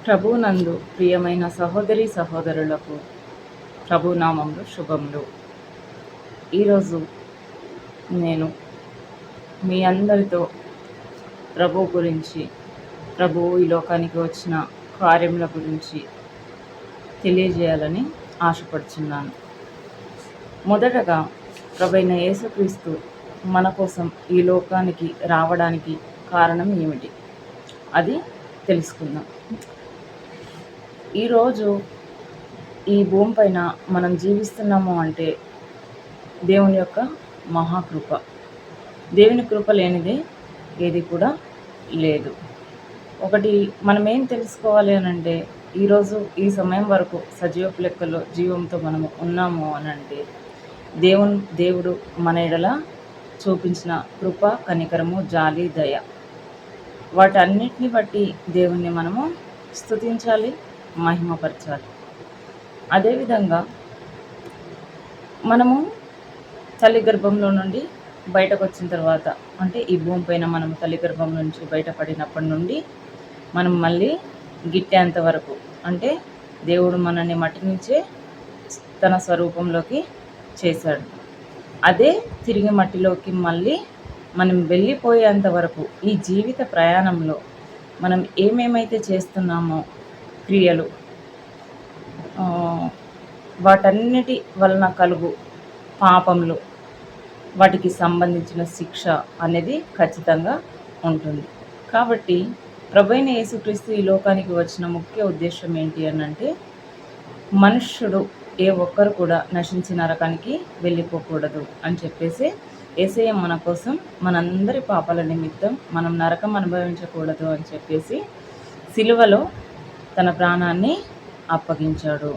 ప్రభునందు ప్రియమైన సహోదరి సహోదరులకు ప్రభునామంలో శుభములు. ఈరోజు నేను మీ అందరితో ప్రభు గురించి, ప్రభువు ఈ లోకానికి వచ్చిన కార్యముల గురించి తెలియజేయాలని ఆశపడుచున్నాను. మొదటగా ప్రభువైన యేసుక్రీస్తు మన కోసం ఈ లోకానికి రావడానికి కారణం ఏమిటి, అది తెలుసుకుందాం. ఈరోజు ఈ భూమి పైన మనం జీవిస్తున్నాము అంటే దేవుని యొక్క మహాకృప. దేవుని కృప లేనిదే ఏది కూడా లేదు. ఒకటి మనం ఏం తెలుసుకోవాలి అని అంటే, ఈరోజు ఈ సమయం వరకు సజీవపు లెక్కలో జీవంతో మనము ఉన్నాము అని అంటే దేవుడు మన ఎడల చూపించిన కృప, కనికరము, జాలి, దయ, వాటన్నిటిని బట్టి దేవుణ్ణి మనము స్తుతించాలి, మహిమపరచాలి. అదేవిధంగా మనము తల్లి గర్భంలో నుండి బయటకు వచ్చిన తర్వాత, అంటే ఈ భూమి పైన మనం తల్లి గర్భం నుంచి బయటపడినప్పటి నుండి మనం మళ్ళీ గిట్టేంత వరకు, అంటే దేవుడు మనల్ని మట్టి నుంచే తన స్వరూపంలోకి చేశాడు. అదే తిరిగి మట్టిలోకి మళ్ళీ మనం వెళ్ళిపోయేంత వరకు ఈ జీవిత ప్రయాణంలో మనం ఏమేమైతే చేస్తున్నామో క్రియలు, వాటన్నిటి వలన కలుగు పాపములు, వాటికి సంబంధించిన శిక్ష అనేది ఖచ్చితంగా ఉంటుంది. కాబట్టి ప్రభువైన యేసుక్రీస్తు ఈ లోకానికి వచ్చిన ముఖ్య ఉద్దేశం ఏంటి అని అంటే, మనుష్యుడు ఏ ఒక్కరు కూడా నశించి నరకానికి వెళ్ళిపోకూడదు అని చెప్పేసి యేసయ్య మన కోసం, మనందరి పాపాల నిమిత్తం మనం నరకం అనుభవించకూడదు అని చెప్పేసి సిలువలో తన ప్రాణాన్ని అప్పగించాడు.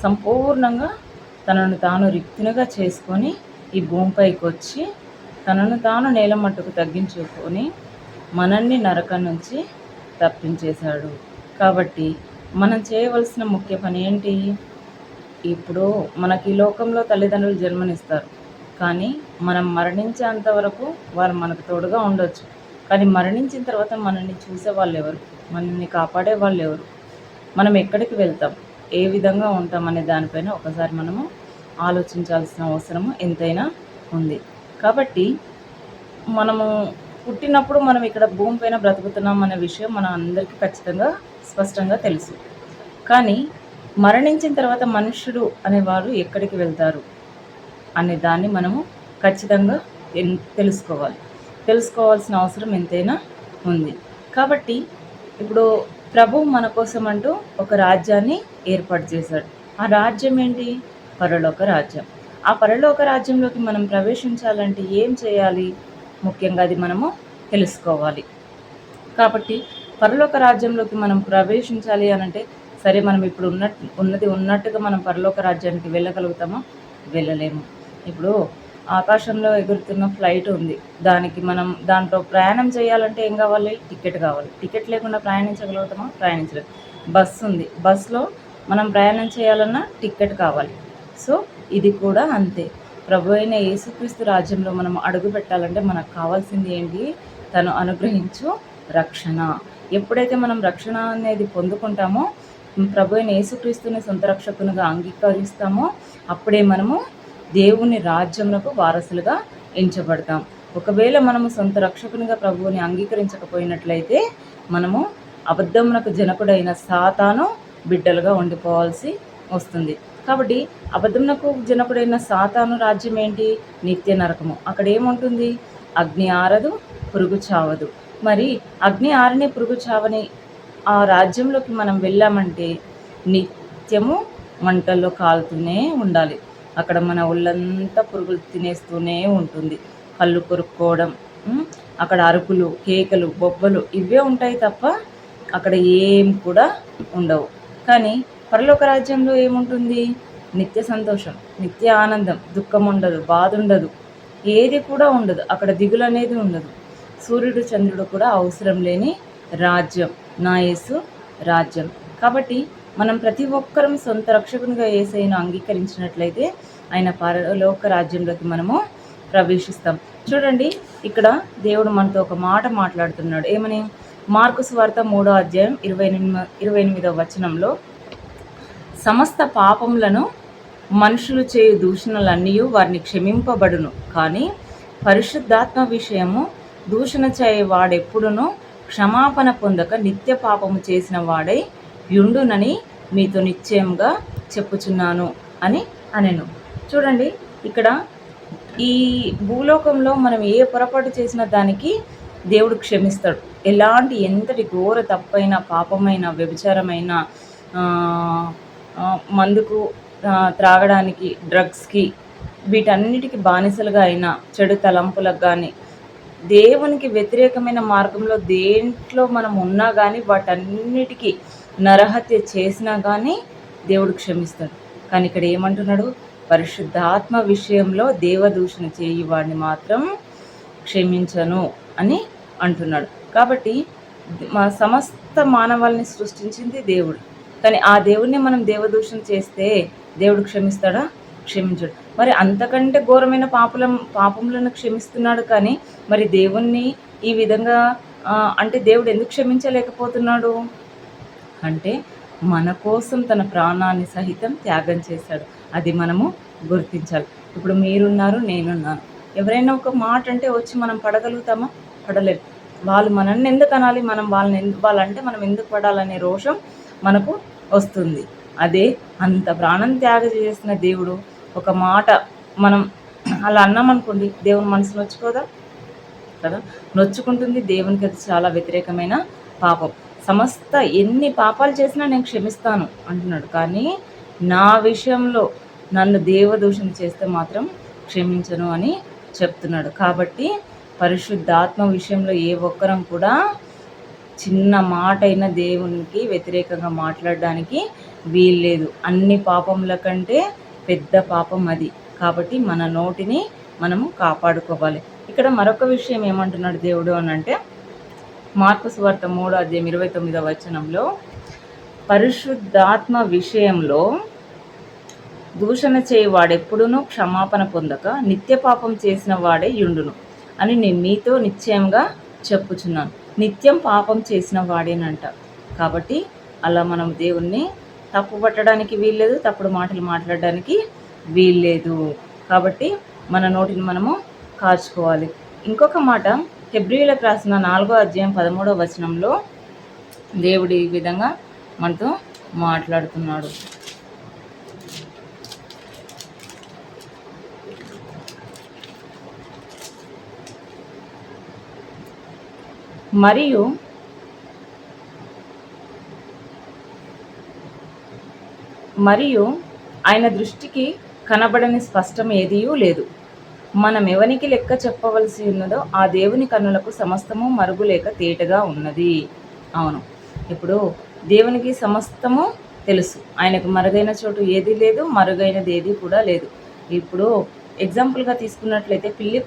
సంపూర్ణంగా తనను తాను రిక్తునిగా చేసుకొని ఈ భూమిపైకి వచ్చి తనను తాను నేల మట్టుకు తగ్గించుకొని మనల్ని నరకం నుంచి తప్పించేశాడు. కాబట్టి మనం చేయవలసిన ముఖ్య పని ఏంటి? ఇప్పుడు మనకి ఈ లోకంలో తల్లిదండ్రులు జన్మనిస్తారు, కానీ మనం మరణించేంత వరకు వారు మనకు తోడుగా ఉండొచ్చు. కానీ మరణించిన తర్వాత మనల్ని చూసే వాళ్ళు ఎవరు, మనల్ని కాపాడే వాళ్ళు ఎవరు, మనం ఎక్కడికి వెళ్తాం, ఏ విధంగా ఉంటాం అనే దానిపైన ఒకసారి మనము ఆలోచించాల్సిన అవసరము ఎంతైనా ఉంది. కాబట్టి మనము పుట్టినప్పుడు మనం ఇక్కడ భూమి పైన బ్రతుకుతున్నాం అనే విషయం మన అందరికీ ఖచ్చితంగా స్పష్టంగా తెలుసు. కానీ మరణించిన తర్వాత మనుష్యుడు అనేవారు ఎక్కడికి వెళ్తారు అనే దాన్ని మనము ఖచ్చితంగా తెలుసుకోవాల్సిన అవసరం ఎంతైనా ఉంది. కాబట్టి ఇప్పుడు ప్రభు మన కోసం అంటూ ఒక రాజ్యాన్ని ఏర్పాటు చేశాడు. ఆ రాజ్యం ఏంటి? పరలోక రాజ్యం. ఆ పరలోక రాజ్యంలోకి మనం ప్రవేశించాలంటే ఏం చేయాలి? ముఖ్యంగా అది మనము తెలుసుకోవాలి. కాబట్టి పరలోక రాజ్యంలోకి మనం ప్రవేశించాలి అని అంటే, సరే మనం ఇప్పుడు ఉన్నట్టుగా మనం పరలోక రాజ్యానికి వెళ్ళగలుగుతామా? వెళ్ళలేము. ఇప్పుడు ఆకాశంలో ఎగురుతున్న ఫ్లైట్ ఉంది, దానికి మనం దాంట్లో ప్రయాణం చేయాలంటే ఏం కావాలి? టికెట్ కావాలి. టికెట్ లేకుండా ప్రయాణించగలుగుతామా? ప్రయాణించలేదు. బస్సు ఉంది, బస్సులో మనం ప్రయాణం చేయాలన్నా టికెట్ కావాలి. సో ఇది కూడా అంతే. ప్రభు అయిన యేసుక్రీస్తు రాజ్యంలో మనం అడుగు పెట్టాలంటే మనకు కావాల్సింది ఏంటి? తను అనుగ్రహించు రక్షణ. ఎప్పుడైతే మనం రక్షణ అనేది పొందుకుంటామో, ప్రభు అయిన యేసుక్రీస్తుని సొంత రక్షకునిగా అంగీకరిస్తామో, అప్పుడే మనము దేవుని రాజ్యమునకు వారసులుగా ఎంచబడతాం. ఒకవేళ మనము సొంత రక్షకునిగా ప్రభువుని అంగీకరించకపోయినట్లయితే మనము అబద్ధమునకు జనకుడైన సాతాను బిడ్డలుగా ఉండిపోవాల్సి వస్తుంది. కాబట్టి అబద్ధమునకు జనకుడైన సాతాను రాజ్యం ఏంటి? నిత్య నరకము. అక్కడ ఏముంటుంది? అగ్ని ఆరదు, పురుగు చావదు. మరి అగ్ని ఆరని, పురుగు చావని ఆ రాజ్యంలోకి మనం వెళ్ళామంటే నిత్యము మంటల్లో కాలుతూనే ఉండాలి. అక్కడ మన ఒళ్ళంతా పురుగులు తినేస్తూనే ఉంటుంది. కళ్ళు కొరుక్కోవడం, అక్కడ అరుపులు, కేకలు, బొబ్బలు ఇవే ఉంటాయి తప్ప అక్కడ ఏం కూడా ఉండవు. కానీ పరలోక రాజ్యంలో ఏముంటుంది? నిత్య సంతోషం, నిత్య ఆనందం, దుఃఖం ఉండదు, బాధ ఉండదు, ఏది కూడా ఉండదు. అక్కడ దిగులు అనేది ఉండదు. సూర్యుడు చంద్రుడు కూడా అవసరం లేని రాజ్యం నా యేసు రాజ్యం. కాబట్టి మనం ప్రతి ఒక్కరం సొంత రక్షకునిగా యేసయ్యను అంగీకరించినట్లయితే ఆయన పరలోక రాజ్యంలోకి మనము ప్రవేశిస్తాం. చూడండి, ఇక్కడ దేవుడు మనతో ఒక మాట మాట్లాడుతున్నాడు. ఏమని? మార్కు సువార్త 3వ అధ్యాయం 28వ వచనంలో, సమస్త పాపములను మనుషులు చేయు దూషణలన్నీ వారిని క్షమింపబడును, కానీ పరిశుద్ధాత్మ విషయము దూషణ చేయవాడెప్పుడునూ క్షమాపణ పొందక నిత్య పాపము చేసిన వాడై యుండునని మీతో నిశ్చయంగా చెప్పుచున్నాను అని అనెను. చూడండి, ఇక్కడ ఈ భూలోకంలో మనం ఏ పొరపాటు చేసిన దానికి దేవుడు క్షమిస్తాడు. ఎంతటి ఘోర తప్పైన, పాపమైన, వ్యభిచారమైన, మందుకు, త్రాగడానికి, డ్రగ్స్కి, వీటన్నిటికీ బానిసలుగా అయినా, చెడు తలంపులకు కానీ, దేవునికి వ్యతిరేకమైన మార్గంలో దేంట్లో మనం ఉన్నా కానీ, వాటన్నిటికీ నరహత్య చేసినా కానీ దేవుడు క్షమిస్తాడు. కానీ ఇక్కడ ఏమంటున్నాడు? పరిశుద్ధాత్మ విషయంలో దేవదూషణ చేయి వాడిని మాత్రం క్షమించను అని అంటున్నాడు. కాబట్టి మా సమస్త మానవాళిని సృష్టించింది దేవుడు. కానీ ఆ దేవుడిని మనం దేవదూషణ చేస్తే దేవుడు క్షమిస్తాడా? క్షమించడు. మరి అంతకంటే ఘోరమైన పాపములను క్షమిస్తున్నాడు. కానీ మరి దేవుణ్ణి ఈ విధంగా అంటే దేవుడు ఎందుకు క్షమించలేకపోతున్నాడు అంటే, మన కోసం తన ప్రాణాన్ని సహితం త్యాగం చేశాడు. అది మనము గుర్తించాలి. ఇప్పుడు మీరున్నారు, నేనున్నాను. ఎవరైనా ఒక మాట అంటే వచ్చి మనం పడగలుగుతామా? పడలేదు. వాళ్ళు మనల్ని ఎందుకు అనాలి, మనం వాళ్ళంటే మనం ఎందుకు పడాలనే రోషం మనకు వస్తుంది. అదే అంత ప్రాణం త్యాగం చేసిన దేవుడు ఒక మాట మనం అలా అన్నామనుకోండి, దేవుని మనసు నొచ్చుకోదా కదా? నొచ్చుకుంటుంది. దేవునికి అది చాలా వ్యతిరేకమైన పాపం. సమస్త ఎన్ని పాపాలు చేసినా నేను క్షమిస్తాను అంటున్నాడు. కానీ నా విషయంలో నన్ను దేవదూషణ చేస్తే మాత్రం క్షమించను అని చెప్తున్నాడు. కాబట్టి పరిశుద్ధాత్మ విషయంలో ఏ ఒక్కరం కూడా చిన్న మాట అయినా దేవునికి వ్యతిరేకంగా మాట్లాడడానికి వీల్లేదు. అన్ని పాపముల కంటే పెద్ద పాపం అది. కాబట్టి మన నోటిని మనము కాపాడుకోవాలి. ఇక్కడ మరొక విషయం ఏమంటున్నాడు దేవుడు అని అంటే, మార్కు సువార్త 3వ అధ్యాయం 29వ వచనంలో, పరిశుద్ధాత్మ విషయంలో దూషణ చేయవాడెప్పుడునూ క్షమాపణ పొందక నిత్య పాపం చేసిన వాడే యుండును అని నేను మీతో నిశ్చయంగా చెప్పుచున్నాను. నిత్యం పాపం చేసిన వాడేనంట. కాబట్టి అలా మనం దేవుణ్ణి తప్పు పట్టడానికి వీల్లేదు, తప్పుడు మాటలు మాట్లాడడానికి వీల్లేదు. కాబట్టి మన నోటిని మనము కాచుకోవాలి. ఇంకొక మాట, హెబ్రీయులకు రాసిన 4వ అధ్యాయం 13వ వచనంలో దేవుడు ఈ విధంగా మనతో మాట్లాడుతున్నాడు. మరియు ఆయన దృష్టికి కనబడని స్పష్టం ఏదీయూ లేదు. మనం ఎవనికి లెక్క చెప్పవలసి ఉన్నదో ఆ దేవుని కన్నులకు సమస్తము మరుగులేక తేటగా ఉన్నది. అవును, ఇప్పుడు దేవునికి సమస్తము తెలుసు. ఆయనకు మరుగైన చోటు ఏది లేదు, మరుగైనది ఏది కూడా లేదు. ఇప్పుడు ఎగ్జాంపుల్గా తీసుకున్నట్లయితే, పిల్లి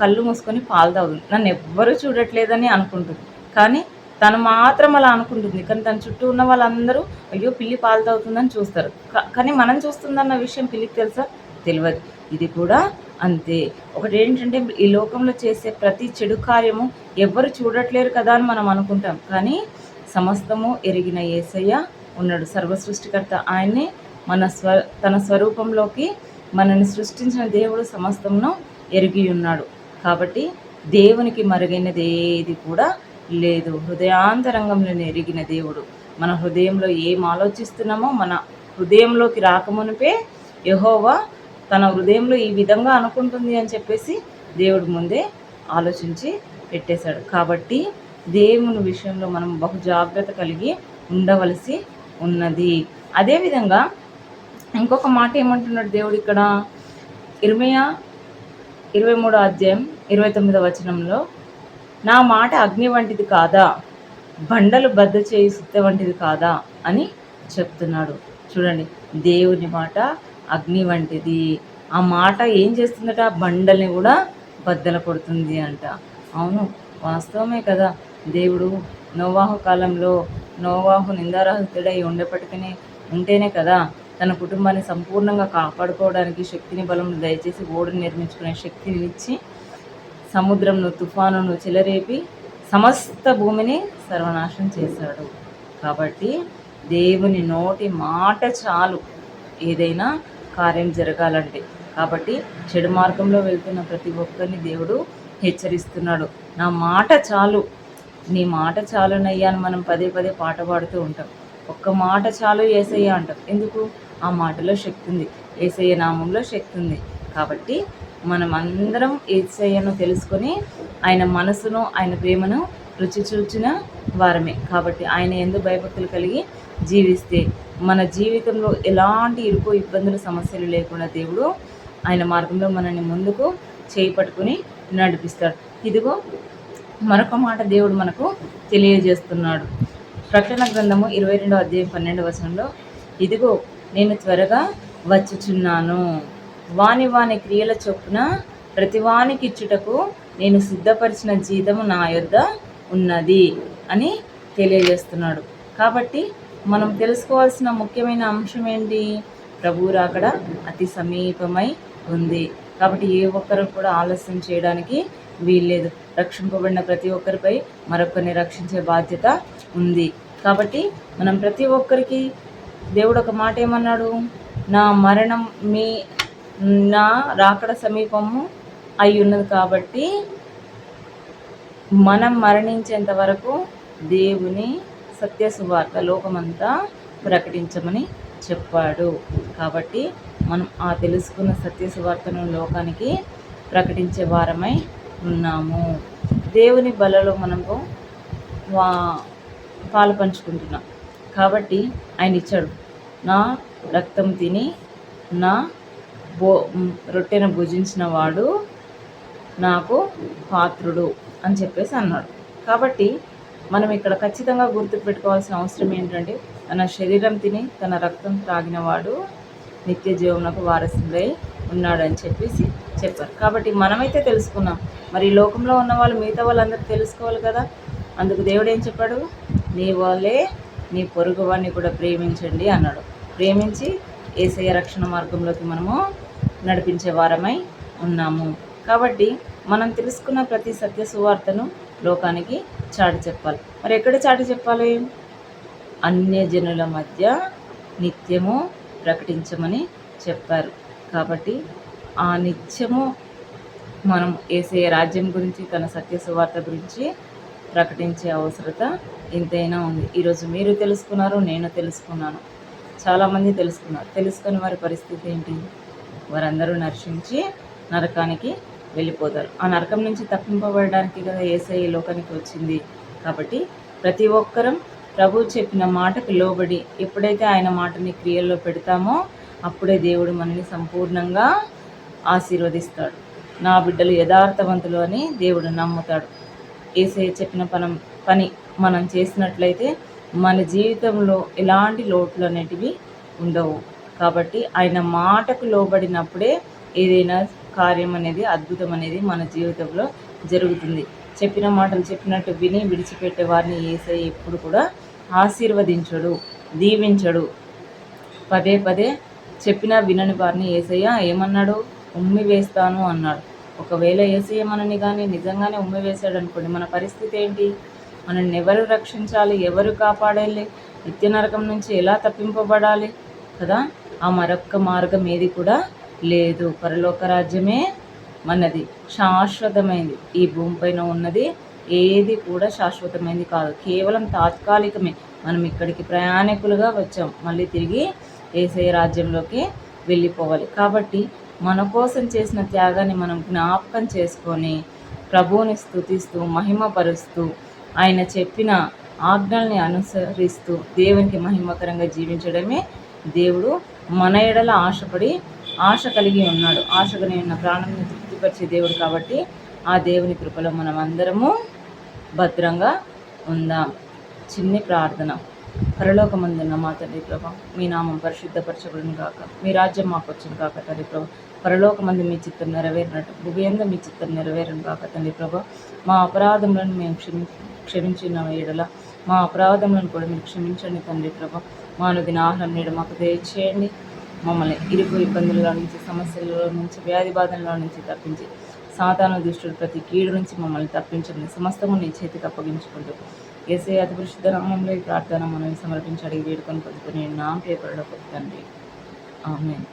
కళ్ళు మూసుకొని పాలు తాగుతుంది. నన్ను ఎవ్వరూ చూడట్లేదని అనుకుంటుంది. కానీ తను మాత్రం అలా అనుకుంటుంది. కానీ తన చుట్టూ ఉన్న వాళ్ళందరూ అయ్యో పిల్లి పాలు తాగుతుందని చూస్తారు. కానీ మనం చూస్తుందన్న విషయం పిల్లికి తెలుసా? తెలియదు. ఇది కూడా అంతే. ఒకటి ఏంటంటే, ఈ లోకంలో చేసే ప్రతి చెడు కార్యము ఎవ్వరు చూడట్లేరు కదా అని మనం అనుకుంటాం. కానీ సమస్తము ఎరిగిన యేసయ్య ఉన్నాడు. సర్వసృష్టికర్త ఆయనే. తన స్వరూపంలోకి మనల్ని సృష్టించిన దేవుడు సమస్తమును ఎరిగి ఉన్నాడు. కాబట్టి దేవునికి మరుగైనది ఏది కూడా లేదు. హృదయాంతరంగంలో ఎరిగిన దేవుడు. మన హృదయంలో ఏం ఆలోచిస్తున్నామో మన హృదయంలోకి రాకమునిపే యెహోవా తన హృదయంలో ఈ విధంగా అనుకుంటుంది అని చెప్పేసి దేవుడు ముందే ఆలోచించి పెట్టేశాడు. కాబట్టి దేవుని విషయంలో మనం బహు జాగ్రత్త కలిగి ఉండవలసి ఉన్నది. అదేవిధంగా ఇంకొక మాట ఏమంటున్నాడు దేవుడు ఇక్కడ, ఇర్మీయా 23వ అధ్యాయం 29వ వచనంలో, నా మాట అగ్ని వంటిది కాదా, బండలు బద్ద చేయి సుత్తె వంటిది కాదా అని చెప్తున్నాడు. చూడండి, దేవుని మాట అగ్ని వంటిది. ఆ మాట ఏం చేస్తుందట? బండల్ని కూడా బద్దలు కొడుతుంది అంట. అవును, వాస్తవమే కదా. దేవుడు నోవాహు కాలంలో నోవాహు నిందారహితుడై ఉంటేనే కదా తన కుటుంబాన్ని సంపూర్ణంగా కాపాడుకోవడానికి శక్తిని, బలం దయచేసి ఓడను నిర్మించుకునే శక్తిని ఇచ్చి, సముద్రంను, తుఫానును చెలరేపి సమస్త భూమిని సర్వనాశనం చేశాడు. కాబట్టి దేవుని నోటి మాట చాలు ఏదైనా కార్యం జరగాలంటే. కాబట్టి చెడు మార్గంలో వెళ్తున్న ప్రతి ఒక్కరిని దేవుడు హెచ్చరిస్తున్నాడు. నా మాట చాలు, నీ మాట చాలునయ్యా అని మనం పదే పదే పాట పాడుతూ ఉంటాం. ఒక్క మాట చాలు యేసయ్య అంటాం. ఎందుకు? ఆ మాటలో శక్తి ఉంది, యేసయ్య నామంలో శక్తి ఉంది. కాబట్టి మనం అందరం యేసయ్యను తెలుసుకొని ఆయన మనసును, ఆయన ప్రేమను రుచి చూచిన వారమే. కాబట్టి ఆయన యందు భయభక్తులు కలిగి జీవిస్తే మన జీవితంలో ఎలాంటి ఇరుకు ఇబ్బందులు సమస్యలు లేకుండా దేవుడు ఆయన మార్గంలో మనల్ని ముందుకు చేయి పట్టుకుని నడిపిస్తాడు. ఇదిగో మరొక మాట దేవుడు మనకు తెలియజేస్తున్నాడు. ప్రకటన గ్రంథము 22వ అధ్యాయం 12వ వచనంలో, ఇదిగో నేను త్వరగా వచ్చుచున్నాను, వాని వాని క్రియల చొప్పున ప్రతివానికి ఇచ్చుటకు నేను సిద్ధపరిచిన జీతము నా యొద్ద ఉన్నది అని తెలియజేస్తున్నాడు. కాబట్టి మనం తెలుసుకోవాల్సిన ముఖ్యమైన అంశం ఏంటి? ప్రభువు రాకడ అతి సమీపమై ఉంది. కాబట్టి ఏ ఒక్కరు కూడా ఆలస్యం చేయడానికి వీల్లేదు. రక్షింపబడిన ప్రతి ఒక్కరిపై మరొకరిని రక్షించే బాధ్యత ఉంది. కాబట్టి మనం ప్రతి ఒక్కరికి దేవుడు ఒక మాట ఏమన్నాడు? నా మరణం నా రాకడ సమీపము అయి ఉన్నది. కాబట్టి మనం మరణించేంత వరకు దేవుని సత్య సువార్త లోకమంతా ప్రకటించమని చెప్పాడు. కాబట్టి మనం ఆ తెలుసుకున్న సత్య సువార్తను లోకానికి ప్రకటించే వారమై ఉన్నాము. దేవుని బలలో మనము పాలు పంచుకుంటున్నాం. కాబట్టి ఆయన ఇచ్చాడు, నా రక్తం తిని నా రొట్టెను భుజించిన వాడు నాకు పాత్రుడు అని చెప్పేసి అన్నాడు. కాబట్టి మనం ఇక్కడ ఖచ్చితంగా గుర్తుపెట్టుకోవాల్సిన అవసరం ఏంటంటే, తన శరీరం తిని తన రక్తం త్రాగిన వాడు నిత్య జీవనకు వారసుడై ఉన్నాడని చెప్పేసి చెప్పారు. కాబట్టి మనమైతే తెలుసుకున్నాం, మరి ఈ లోకంలో ఉన్న వాళ్ళు మిగతా వాళ్ళందరూ తెలుసుకోవాలి కదా. అందుకు దేవుడు ఏం చెప్పాడు? నీ వాళ్ళే నీ పొరుగు వాడిని కూడా ప్రేమించండి అన్నాడు. ప్రేమించి యేసయ్య రక్షణ మార్గంలోకి మనము నడిపించే వారమై ఉన్నాము. కాబట్టి మనం తెలుసుకున్న ప్రతి సత్య సువార్తను లోకానికి చాటి చెప్పాలి. మరి ఎక్కడ చాటి చెప్పాలి? అన్యజనుల మధ్య నిత్యము ప్రకటించమని చెప్పారు. కాబట్టి ఆ నిత్యము మనం యేసయ్య రాజ్యం గురించి, తన సత్య సువార్త గురించి ప్రకటించే అవసరత ఎంతైనా ఉంది. ఈరోజు మీరు తెలుసుకున్నారు, నేను తెలుసుకున్నాను, చాలామంది తెలుసుకున్నారు. తెలుసుకుని వారి పరిస్థితి ఏంటి? వారందరూ నశించి నరకానికి వెళ్ళిపోతారు. ఆ నరకం నుంచి తప్పింపబడడానికి కదా యేసయ్య లోకానికి వచ్చింది. కాబట్టి ప్రతి ఒక్కరం ప్రభు చెప్పిన మాటకు లోబడి ఎప్పుడైతే ఆయన మాటని క్రియల్లో పెడతామో అప్పుడే దేవుడు మనల్ని సంపూర్ణంగా ఆశీర్వదిస్తాడు. నా బిడ్డలు యథార్థవంతులు అని దేవుడు నమ్ముతాడు. యేసయ్య చెప్పిన పని మనం చేసినట్లయితే మన జీవితంలో ఎలాంటి లోట్లు అనేటివి ఉండవు. కాబట్టి ఆయన మాటకు లోబడినప్పుడే ఏదైనా కార్యం అనేది, అద్భుతం అనేది మన జీవితంలో జరుగుతుంది. చెప్పిన మాటలు చెప్పినట్టు విని విడిచిపెట్టే వారిని యేసయ్య ఎప్పుడు కూడా ఆశీర్వదించడు, దీవించడు. పదే పదే చెప్పినా వినని వారిని యేసయ్య ఏమన్నాడు? ఉమ్మి వేస్తాను అన్నాడు. ఒకవేళ యేసయ్య మనని కానీ నిజంగానే ఉమ్మి వేశాడు అనుకోండి, మన పరిస్థితి ఏంటి? మనల్ని ఎవరు రక్షించాలి? ఎవరు కాపాడాలి? నిత్య నరకం నుంచి ఎలా తప్పింపబడాలి కదా? ఆ మరొక్క మార్గం ఏది కూడా లేదు. పరలోక రాజ్యమే మనది, శాశ్వతమైంది. ఈ భూమిపైన ఉన్నది ఏది కూడా శాశ్వతమైంది కాదు, కేవలం తాత్కాలికమే. మనం ఇక్కడికి ప్రయాణికులుగా వచ్చాం, మళ్ళీ తిరిగి యేసయ్య రాజ్యంలోకి వెళ్ళిపోవాలి. కాబట్టి మన కోసం చేసిన త్యాగాన్ని మనం జ్ఞాపకం చేసుకొని ప్రభువుని స్తుతిస్తూ మహిమపరుస్తూ ఆయన చెప్పిన ఆజ్ఞల్ని అనుసరిస్తూ దేవునికి మహిమకరంగా జీవించడమే దేవుడు మన ఎడల ఆశ కలిగి ఉన్నాడు. ఆశ కలిగి ఉన్న ప్రాణాన్ని తృప్తిపరిచే దేవుడు. కాబట్టి ఆ దేవుని కృపలో మనం అందరము భద్రంగా ఉందాం. చిన్ని ప్రార్థన. పరలోకమందున్న మా తండ్రి ప్రభా, మీ నామం పరిశుద్ధపరచబడును కాక, మీ రాజ్యం మాకు వచ్చును కాక తండ్రి ప్రభా. పరలోకమందు మీ చిత్తం నెరవేరినట్టు భూమియందు మీ చిత్తం నెరవేరును కాక తండ్రి ప్రభా. మా అపరాధములను మేము క్షమించిన ఎడల మా అపరాధములను కూడా మీరు క్షమించండి తండ్రి ప్రభా. మా అనుదిన ఆహారం నేడు మాకు దయచేయండి. మమ్మల్ని ఇరుకు ఇబ్బందుల నుంచి, సమస్యల నుంచి, వ్యాధి బాధల నుంచి తప్పించి సాతాను దుష్టుడు ప్రతి కీడు నుంచి మమ్మల్ని తప్పించండి. సమస్తము నీ చేతికి అప్పగించుకుంటూ యేసయ్య అతి పరిశుద్ధ నామములో ఈ ప్రార్థన మనం సమర్పించి అడిగి వేడుకొని పొందుకుని నా పేపర్లో తండ్రి. ఆమేన్.